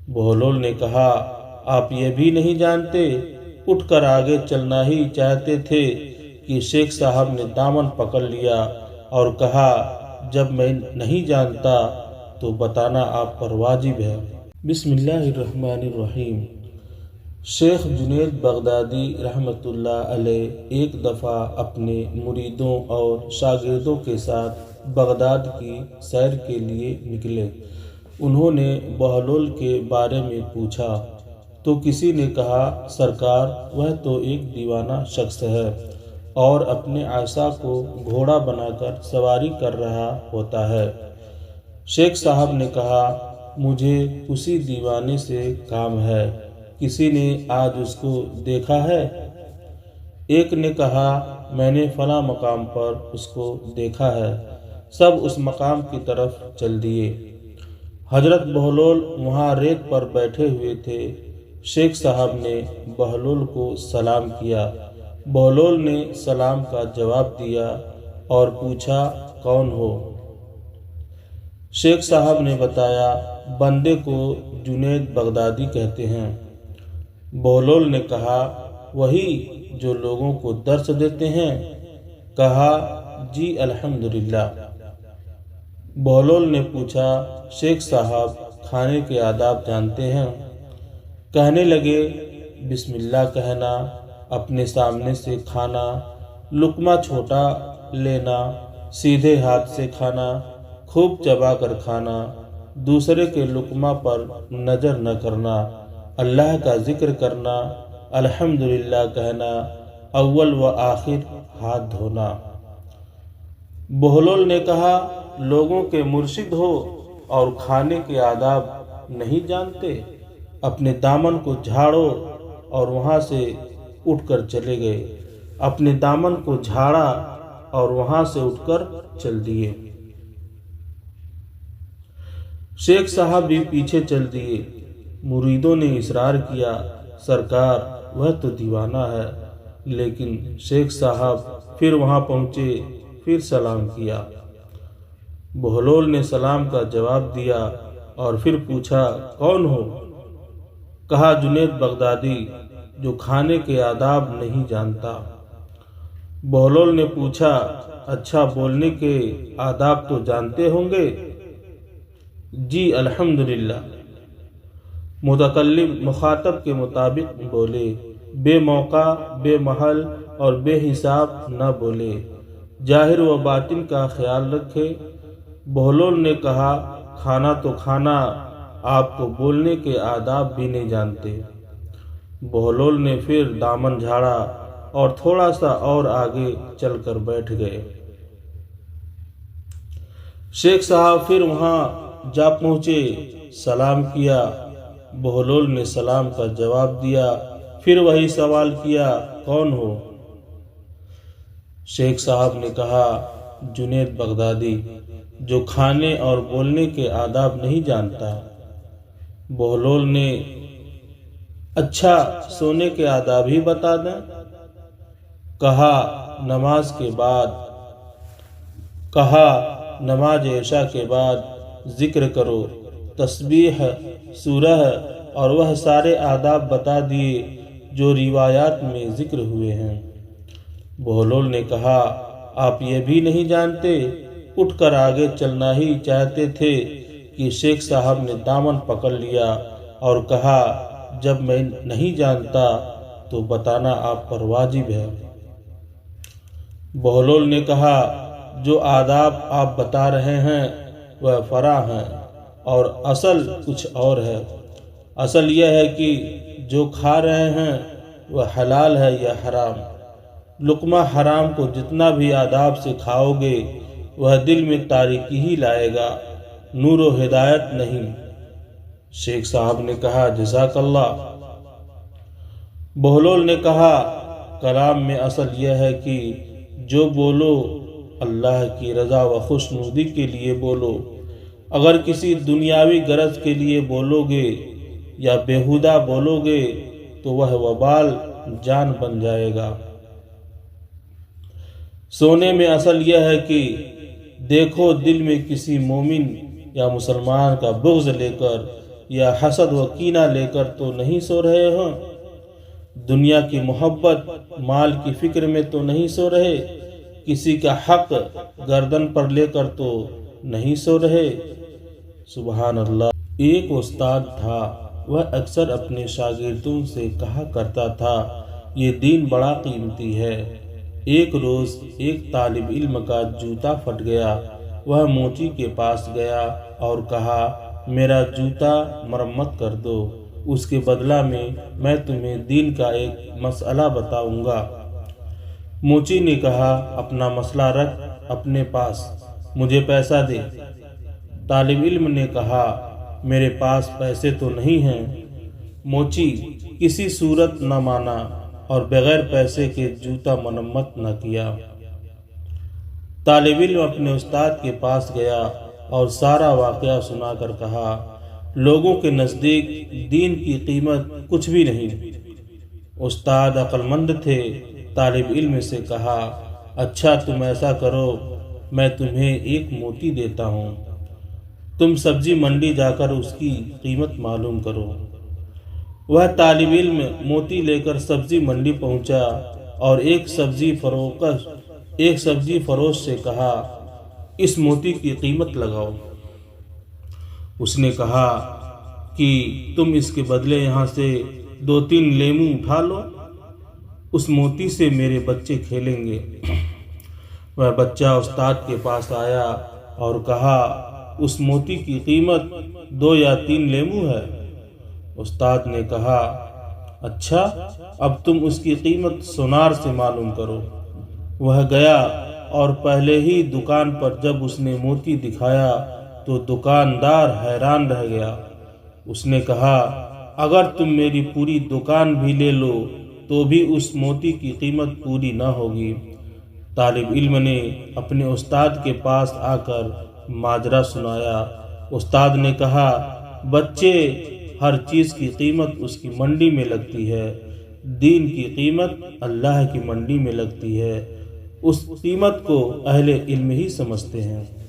बहलोल ने कहा, आप ये भी नहीं जानते? उठकर आगे चलना ही चाहते थे कि शेख साहब ने दामन पकड़ लिया और कहा, जब मैं नहीं जानता तो बताना आप पर वाजिब है। बिस्मिल्लाहिर्रहमानिर्रहीम। शेख जुनैद बगदादी रहमतुल्लाह अलैह एक दफ़ा अपने मुरीदों और शागिर्दों के साथ बगदाद की सैर के लिए निकले। उन्होंने बहलोल के बारे में पूछा तो किसी ने कहा, सरकार, वह तो एक दीवाना शख्स है और अपने आशा को घोड़ा बनाकर सवारी कर रहा होता है। शेख साहब ने कहा, मुझे उसी दीवाने से काम है, किसी ने आज उसको देखा है? एक ने कहा, मैंने फला मकाम पर उसको देखा है। सब उस मकाम की तरफ चल दिए। हजरत बहलोल वहाँ रेत पर बैठे हुए थे। शेख साहब ने बहलोल को सलाम किया। बहलोल ने सलाम का जवाब दिया और पूछा, कौन हो? शेख साहब ने बताया, बंदे को जुनैद बगदादी कहते हैं। बहलोल ने कहा, वही जो लोगों को दर्स देते हैं? कहा, जी अल्हम्दुलिल्लाह। बहलोल ने पूछा, शेख साहब, खाने के आदाब जानते हैं? कहने लगे, बिस्मिल्लाह कहना, अपने सामने से खाना, लुकमा छोटा लेना, सीधे हाथ से खाना, खूब चबा कर खाना, दूसरे के लुकमा पर नज़र न करना, अल्लाह का जिक्र करना, अल्हम्दुलिल्लाह कहना, अव्वल व आखिर हाथ धोना। बहलोल ने कहा, लोगों के मुर्शिद हो और खाने के आदाब नहीं जानते? अपने दामन को झाड़ो। और वहाँ से उठकर चले गए। अपने दामन को झाड़ा और वहाँ से उठकर चल दिए। शेख साहब भी पीछे चल दिए। मुरीदों ने इसरार किया, सरकार, वह तो दीवाना है। लेकिन शेख साहब फिर वहाँ पहुँचे, फिर सलाम किया। बहलोल ने सलाम का जवाब दिया और फिर पूछा, कौन हो? कहा, जुनैद बगदादी, जो खाने के आदाब नहीं जानता। बहलोल ने पूछा, अच्छा, बोलने के आदाब तो जानते होंगे? जी अल्हम्दुलिल्लाह। मुतकल्लिम मुखातब के मुताबिक बोले, बेमौका, बेमहल और बेहिसाब न बोले, जाहिर व बातिन का ख्याल रखे। बहलोल ने कहा, खाना तो खाना, आप तो बोलने के आदाब भी नहीं जानते। बहलोल ने फिर दामन झाड़ा और थोड़ा सा और आगे चलकर बैठ गए। शेख साहब फिर वहाँ जा पहुँचे, सलाम किया। बहलोल ने सलाम का जवाब दिया, फिर वही सवाल किया, कौन हो? शेख साहब ने कहा, जुनैद बगदादी, जो खाने और बोलने के आदाब नहीं जानता। बहलोल ने, अच्छा, सोने के आदाब ही बता दें? कहा, नमाज के बाद। कहा, नमाज इशा के बाद जिक्र करो, तस्बीह, सूरह और वह सारे आदाब बता दिए जो रिवायात में जिक्र हुए हैं। बहलोल ने कहा, आप ये भी नहीं जानते? उठकर आगे चलना ही चाहते थे कि शेख साहब ने दामन पकड़ लिया और कहा, जब मैं नहीं जानता तो बताना आप पर वाजिब है। बहलोल ने कहा, जो आदाब आप बता रहे हैं वह फरा हैं और असल कुछ और है। असल यह है कि जो खा रहे हैं वह हलाल है या हराम। लुकमा हराम को जितना भी आदाब से खाओगे वह दिल में तारीकी ही लाएगा, नूर व हिदायत नहीं। शेख साहब ने कहा, जज़ाकल्लाह। बहलोल ने कहा, कलाम में असल यह है कि जो बोलो अल्लाह की रज़ा व खुशनुदी के लिए बोलो। अगर किसी दुनियावी गरज के लिए बोलोगे या बेहुदा बोलोगे तो वह वबाल जान बन जाएगा। सोने में असल यह है कि देखो दिल में किसी मोमिन या मुसलमान का बुग़्ज़ लेकर या हसद व कीना लेकर तो नहीं सो रहे हो? दुनिया की मोहब्बत, माल की फिक्र में तो नहीं सो रहे? किसी का हक गर्दन पर लेकर तो नहीं सो रहे? सुबहान अल्लाह। एक उस्ताद था, वह अक्सर अपने शागिर्दों से कहा करता था, ये दीन बड़ा कीमती है। एक रोज़ एक तालिब इल्म का जूता फट गया। वह मोची के पास गया और कहा, मेरा जूता मरम्मत कर दो, उसके बदला में मैं तुम्हें दीन का एक मसला बताऊंगा। मोची ने कहा, अपना मसला रख अपने पास, मुझे पैसा दे। तालिब इल्म ने कहा, मेरे पास पैसे तो नहीं हैं। मोची किसी सूरत न माना और बगैर पैसे के जूता मरम्मत न किया। तालिब इल्म अपने उस्ताद के पास गया और सारा वाक़या सुनाकर कहा, लोगों के नज़दीक दीन की कीमत कुछ भी नहीं। उस्ताद अक्लमंद थे, तालिब इल्म से कहा, अच्छा तुम ऐसा करो, मैं तुम्हें एक मोती देता हूँ, तुम सब्जी मंडी जाकर उसकी कीमत मालूम करो। वह तालिब इल्म मोती लेकर सब्जी मंडी पहुंचा और एक सब्जी फरोश से कहा, इस मोती की कीमत लगाओ। उसने कहा कि तुम इसके बदले यहाँ से 2-3 लेमू उठा लो, उस मोती से मेरे बच्चे खेलेंगे। वह बच्चा उस्ताद के पास आया और कहा, उस मोती की कीमत 2 या 3 लेमू है। उस्ताद ने कहा, अच्छा अब तुम उसकी कीमत सोनार से मालूम करो। वह गया और पहले ही दुकान पर जब उसने मोती दिखाया तो दुकानदार हैरान रह गया। उसने कहा, अगर तुम मेरी पूरी दुकान भी ले लो तो भी उस मोती की कीमत पूरी न होगी। तालिब इल्म ने अपने उस्ताद के पास आकर माजरा सुनाया। उस्ताद ने कहा, बच्चे, हर चीज़ की कीमत उसकी मंडी में लगती है, दीन की कीमत अल्लाह की मंडी में लगती है। उस कीमत को अहले इल्म ही समझते हैं।